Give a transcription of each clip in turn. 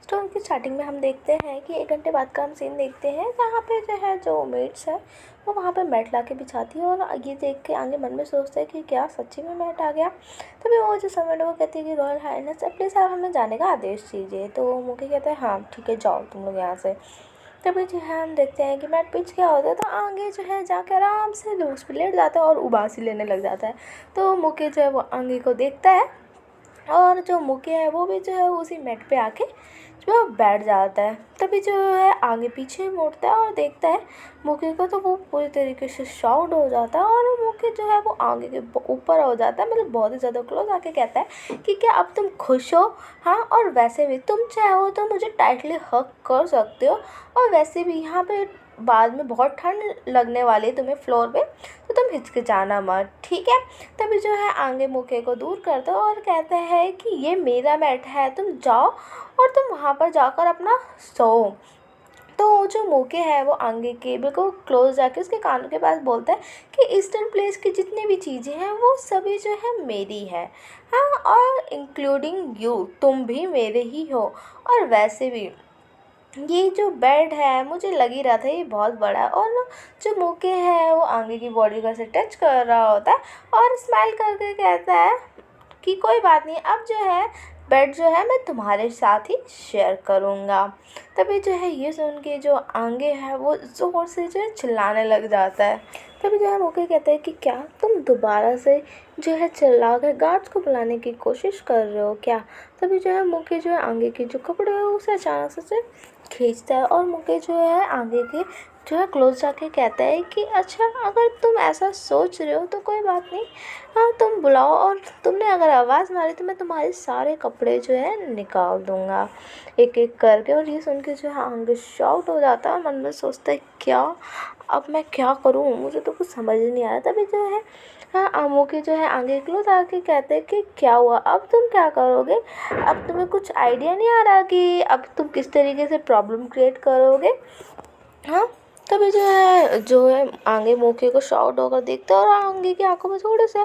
Story की starting में हम देखते हैं कि 1 घंटे बाद का हम सीन देखते हैं जहाँ पे जो है जो मेड्स है वो वहाँ पे मैट ला के बिछाती है और ये देख के आगे मन में सोचता है कि क्या सच्ची में मैट आ गया। तभी वो जो सर्वेंट है वो कहती है कि रॉयल हाइनेस प्लीज़ आप हमें जाने का आदेश दीजिए। तो मुके कहता है हाँ ठीक है जाओ तुम लोग यहाँ से। तभी जो है हम देखते हैं कि मैट पिच क्या होता है तो आगे जो है जाकर आराम से लूज पे लेट जाता है और उबासी लेने लग जाता है। तो मुके जो है वो आगे को देखता है और जो मुके है वो भी जो है उसी मैट पे आके जो है बैठ जाता है। तभी जो है आगे पीछे मुड़ता है और देखता है मुके को तो वो पूरी तरीके से शॉक्ड हो जाता है और मुके जो है वो आगे के ऊपर हो जाता है, मतलब बहुत ही ज़्यादा क्लोज आके कहता है कि क्या अब तुम खुश हो। हाँ और वैसे भी तुम चाहो तो मुझे टाइटली हग कर सकते हो और वैसे भी यहाँ पे बाद में बहुत ठंड लगने वाली है तुम्हें फ्लोर पे, तो तुम हिचकिचाना मत ठीक है। तभी जो है आगे मुके को दूर करता है और कहता है कि ये मेरा मैट है तुम जाओ और तुम वहाँ पर जाकर अपना सो। तो जो मुके है वो आगे के बिल्कुल क्लोज जाके उसके कानों के पास बोलता है कि ईस्टर्न प्लेस की जितनी भी चीज़ें हैं वो सभी जो है मेरी है। हाँ और इंक्लूडिंग यू, तुम भी मेरे ही हो। और वैसे भी ये जो बेड है मुझे लग ही रहा था ये बहुत बड़ा है। और जो मुके है वो आगे की बॉडी को ऐसे टच कर रहा होता है और स्माइल करके कहता है कि कोई बात नहीं, अब जो है बेड जो है मैं तुम्हारे साथ ही शेयर करूँगा। तभी जो है ये सुन के जो आगे है वो ज़ोर से जो है चिल्लाने लग जाता है। तभी जो है मुके कहता है कि क्या तुम दोबारा से जो है चिल्ला कर गार्ड्स को बुलाने की कोशिश कर रहे हो क्या। तभी जो है मुके जो है आगे के जो कपड़े हैं उसे अचानक से खींचता है और मुके जो है आगे के जो है क्लोज जाके कहता है कि अच्छा अगर तुम ऐसा सोच रहे हो तो कोई बात नहीं, हाँ तुम बुलाओ और तुमने अगर आवाज़ मारी तो मैं तुम्हारे सारे कपड़े जो है निकाल दूँगा एक एक करके। और ये सुन के जो है आगे शॉक्ड हो जाता है, मन में सोचता है क्या अब मैं क्या करूँ, मुझे तो कुछ समझ नहीं आ रहा। तभी जो है हाँ आमो के जो है आगे क्लोज आके कहते हैं कि क्या हुआ अब तुम क्या करोगे, अब तुम्हें कुछ आइडिया नहीं आ रहा कि अब तुम किस तरीके से प्रॉब्लम क्रिएट करोगे। हाँ तभी जो है आगे मुके को शॉक्ड होकर देखते हैं और आगे की आंखों में थोड़े से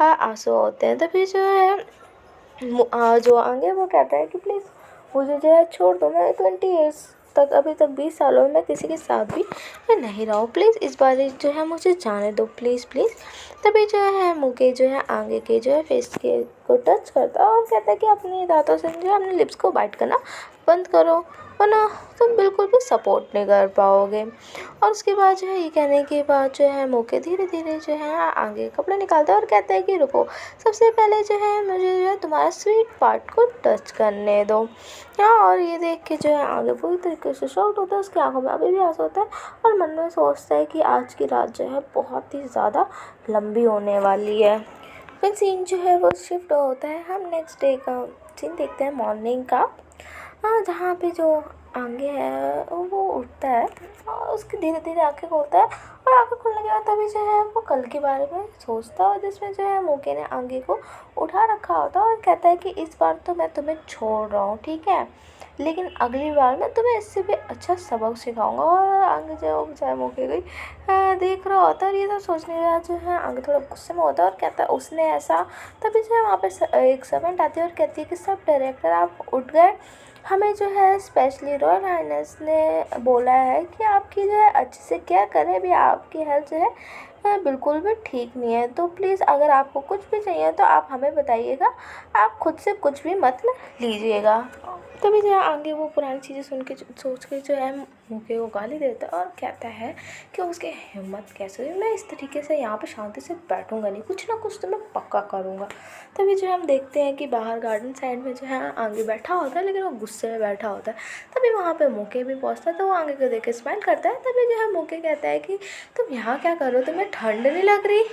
आंसू होते हैं। तभी जो है जो आगे वो कहता है कि प्लीज़ मुझे जो है छोड़ दो, मैं 20 ईयर्स तक अभी तक 20 सालों में मैं किसी के साथ भी मैं नहीं रहा हूँ, प्लीज़ इस बार जो है मुझे जाने दो प्लीज़ प्लीज़। तभी जो है मुके जो है आगे के जो है फेस के को टच करता है और कहता है कि अपनी दांतों से जो है अपने लिप्स को बाइट करना बंद करो वरना तुम बिल्कुल भी सपोर्ट नहीं कर पाओगे। और उसके बाद जो है ये कहने के बाद जो है मुके धीरे धीरे जो है आगे कपड़े निकालता है और कहता है कि रुको, सबसे पहले जो है मुझे जो है तुम्हारा स्वीट पार्ट को टच करने दो। हाँ और ये देख के जो है आगे पूरी तरीके से शॉक्ड होता है, उसकी आंखों में अभी भी आंसू होता है और मन में सोचता है कि आज की रात जो है बहुत ही ज़्यादा लंबी होने वाली है। फिर सीन जो है वो शिफ्ट होता है, हम नेक्स्ट डे का सीन देखते हैं मॉर्निंग का। हाँ जहाँ पे जो आगे है वो उठता है और उसकी धीरे धीरे आँखें खोलता है और आँखें खुलने के बाद तभी जो है वो कल के बारे में सोचता है और जिसमें जो है मुके ने आगे को उठा रखा होता है और कहता है कि इस बार तो मैं तुम्हें छोड़ रहा हूँ ठीक है, लेकिन अगली बार मैं तुम्हें इससे भी अच्छा सबक सिखाऊंगा। और आगे जो है वो बेचारा मुके गई देख रहा होता है और ये सब सोचने के बाद जो है आगे थोड़ा गुस्से में होता है और कहता है उसने ऐसा। तभी जो है वहाँ पे एक सर्वेंट आती है और कहती है कि सब डायरेक्टर आप उठ गए, हमें जो है स्पेशली रॉयल हाइनेस ने बोला है कि आपकी जो है अच्छे से केयर करें, भी आपकी हेल्थ जो है बिल्कुल भी ठीक नहीं है, तो प्लीज़ अगर आपको कुछ भी चाहिए तो आप हमें बताइएगा, आप खुद से कुछ भी मत लीजिएगा। तभी जो है आगे वो पुरानी चीज़ें सुन के सोच के जो है मुके को गाली देता है और कहता है कि उसकी हिम्मत कैसे हुई, मैं इस तरीके से यहाँ पे शांति से बैठूंगा नहीं, कुछ ना कुछ तो मैं पक्का करूँगा। तभी जो है हम देखते हैं कि बाहर गार्डन साइड में जो है आगे बैठा होता है लेकिन वो गुस्से में बैठा होता है। तभी वहाँ पे मुके भी पहुँचता है तो वो आगे को देख के स्माइल करता है। तभी जो है मुके कहता है कि तुम यहाँ क्या कर रहे हो, तुम्हें ठंड नहीं लग रही।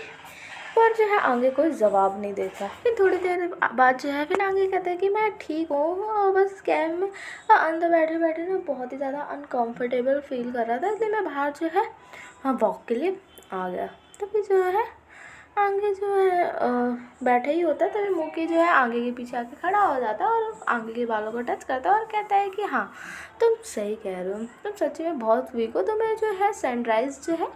पर जो है आगे कोई जवाब नहीं देता। फिर थोड़ी देर बाद जो है फिर आगे कहता है कि मैं ठीक हूँ और बस कैब में अंदर बैठे बैठे ना बहुत ही ज़्यादा अनकंफर्टेबल फील कर रहा था, इसलिए मैं बाहर जो है वॉक के लिए आ गया। तभी जो है आगे जो है बैठा ही होता है तभी मुके जो है आगे के पीछे आके खड़ा हो जाता है और आगे के बालों को टच करता है और कहता है कि हाँ तुम सही कह रहे हो, तुम सच्ची में बहुत वीक हो, तुम्हें जो है सनराइज़ जो है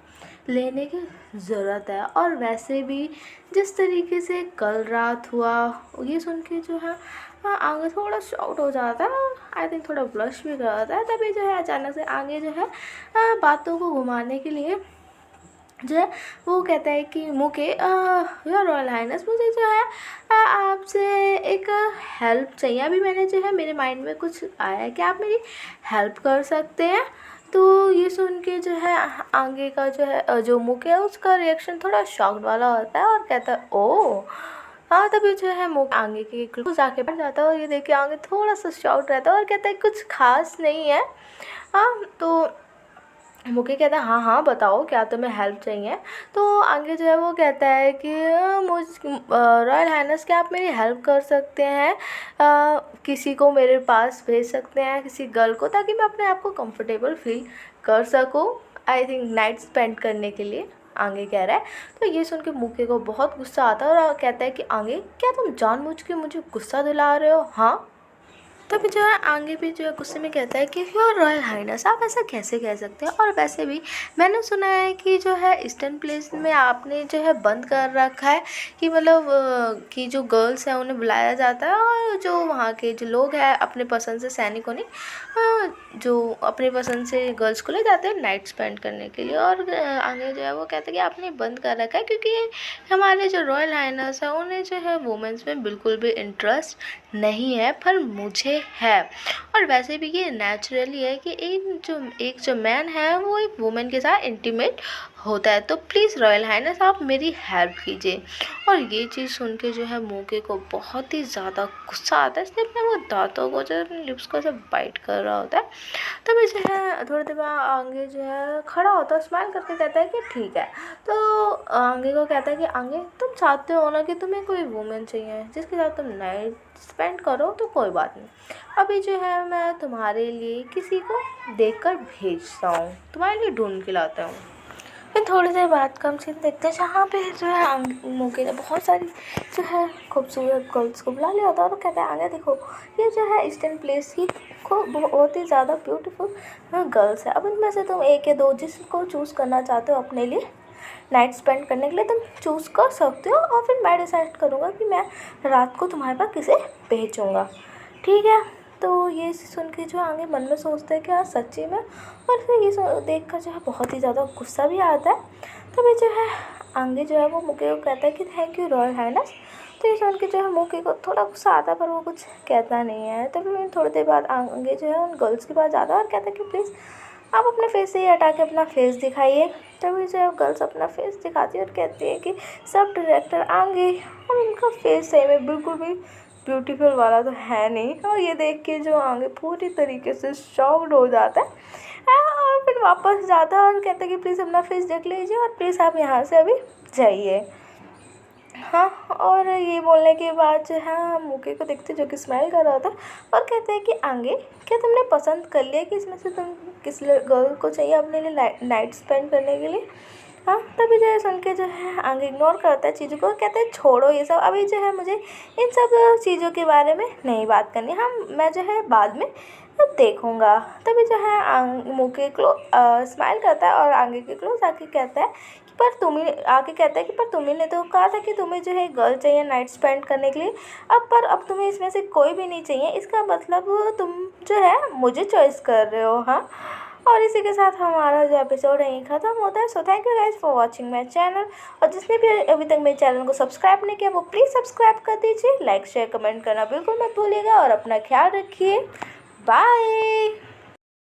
लेने की ज़रूरत है। और वैसे भी जिस तरीके से कल रात हुआ ये सुन के जो है हाँ, आगे थोड़ा शॉक्ड हो जाता है, आई थिंक थोड़ा ब्लश भी करता है। तभी जो है अचानक से आगे जो है बातों को घुमाने के लिए जो है वो कहता है कि मुके योर रॉयल हाइनेस, मुझे जो है आपसे एक हेल्प चाहिए। अभी मैंने जो है मेरे माइंड में कुछ आया है कि आप मेरी हेल्प कर सकते हैं। तो ये सुन के जो है आगे का जो है जो मुके है उसका रिएक्शन थोड़ा शॉक्ड वाला होता है और कहता है ओ हाँ। तभी जो है मुके आगे के क्लोज जाके बैठ जाता है और ये देख के आगे थोड़ा सा शॉक्ड रहता है और कहता है कुछ खास नहीं है। हाँ, तो मुके कहता है हाँ हाँ बताओ क्या तुम्हें हेल्प चाहिए। तो आगे जो है वो कहता है कि मुझ रॉयल हाइनेस क्या आप मेरी हेल्प कर सकते हैं, किसी को मेरे पास भेज सकते हैं, किसी गर्ल को, ताकि मैं अपने आप को कंफर्टेबल फील कर सकूं, आई थिंक नाइट स्पेंड करने के लिए आगे कह रहा है। तो ये सुन के मुके को बहुत गुस्सा आता है और कहता है कि आगे क्या तुम जानबूझ के मुझे गुस्सा दिला रहे हो। हाँ, तभी जो है आगे भी जो है गुस्से में कहता है कि योर रॉयल हाइनेस आप ऐसा कैसे कह सकते हैं, और वैसे भी मैंने सुना है कि जो है ईस्टर्न प्लेस में आपने जो है बंद कर रखा है कि मतलब कि जो गर्ल्स हैं उन्हें बुलाया जाता है और जो वहाँ के जो लोग हैं अपने पसंद से सैनिकों ने जो अपनी पसंद से गर्ल्स को ले जाते हैं नाइट स्पेंड करने के लिए। और आगे जो है वो कहते हैं कि आपने बंद कर रखा है क्योंकि हमारे जो रॉयल हाइनेस है उन्हें जो है वुमेंस में बिल्कुल भी इंटरेस्ट नहीं है, पर मुझे है। और वैसे भी ये नेचुरली है कि एक जो मैन है वो एक वुमेन के साथ इंटीमेट होता है। तो प्लीज़ रॉयल हाइनेस आप मेरी हेल्प कीजिए। और ये चीज़ सुन के जो है मुके को बहुत ही ज़्यादा गुस्सा आता है, इसलिए अपने वो दांतों को जो अपने लिप्स को सब बाइट कर रहा होता है। तभी जो है थोड़ी देर बाद आगे जो है खड़ा होता है, स्माइल करके कहता है कि ठीक है। तो आगे को कहता है कि आगे तुम चाहते हो ना कि तुम्हें कोई वुमेन चाहिए जिसके साथ तुम नाइट स्पेंड करो, तो कोई बात नहीं, अभी जो है मैं तुम्हारे लिए किसी को देखकर भेजता हूँ, तुम्हारे लिए ढूंढ के लाता हूँ। फिर थोड़ी देर बाद का हम सीन देखते हैं जहाँ पे जो है मुके ने बहुत सारी जो है खूबसूरत गर्ल्स को बुला लिया होता है और कहता है आगे देखो ये जो है ईस्टर्न प्लेस की बहुत ही ज़्यादा ब्यूटीफुल गर्ल्स है। अब इनमें से तुम एक या दो जिसको चूज़ करना चाहते हो अपने लिए नाइट स्पेंड करने के लिए तुम चूज़ कर सकते हो, और फिर मैं डिसाइड करूँगा कि मैं रात को तुम्हारे पास किसे भेजूँगा, ठीक है। तो ये सुन के जो आगे मन में सोचते हैं कि हाँ सच्ची में, और फिर ये देख कर जो है बहुत ही ज़्यादा गुस्सा भी आता है। तभी जो है आगे जो है वो मुके को कहता है कि थैंक यू रॉयल हाइनेस। तो ये सुन के जो है मुके को थोड़ा गुस्सा आता है पर वो कुछ कहता नहीं है। तभी थोड़ी देर बाद आगे जो है उन गर्ल्स के पास जाता है और कहता है कि प्लीज़ आप अपने फेस से ही हटा के अपना फेस दिखाइए। तभी जो है गर्ल्स अपना फेस दिखाती है और कहती है कि सब डायरेक्टर आगे, और उनका फेस सही में बिल्कुल भी ब्यूटीफुल वाला तो है नहीं। और ये देख के जो आगे पूरी तरीके से शॉक्ड हो जाता है और फिर वापस जाता है और कहता है कि प्लीज़ अपना फेस देख लीजिए और प्लीज़ आप यहाँ से अभी जाइए। हाँ, और ये बोलने के बाद जो है मुके को देखते जो कि स्माइल कर रहा था और कहते हैं कि आगे क्या तुमने पसंद कर लिया कि इसमें से तुम किस गर्ल को चाहिए अपने लिए नाइट स्पेंड करने के लिए। हाँ, तभी जो है सुन के जो है आगे इग्नोर करता है चीज़ों को, कहते हैं छोड़ो ये सब, अभी जो है मुझे इन सब चीज़ों के बारे में नहीं बात करनी, हाँ मैं जो है बाद में देखूँगा। तभी जो है मुके क्लो स्माइल करता है और आगे के क्लोज आके कहता है पर तुम्हें आके कहता है कि पर तुम्ही ने तो कहा था कि तुम्हें जो है गर्ल चाहिए नाइट स्पेंड करने के लिए, अब तुम्हें इसमें से कोई भी नहीं चाहिए, इसका मतलब तुम जो है मुझे चॉइस कर रहे हो। हाँ, और इसी के साथ हमारा जो एपिसोड है यहीं ख़त्म होता है। So thank you guys for watching my channel, और जिसने भी अभी तक मेरे चैनल को सब्सक्राइब नहीं किया वो प्लीज़ सब्सक्राइब कर दीजिए, लाइक शेयर कमेंट करना बिल्कुल मत भूलिएगा और अपना ख्याल रखिए। बाय।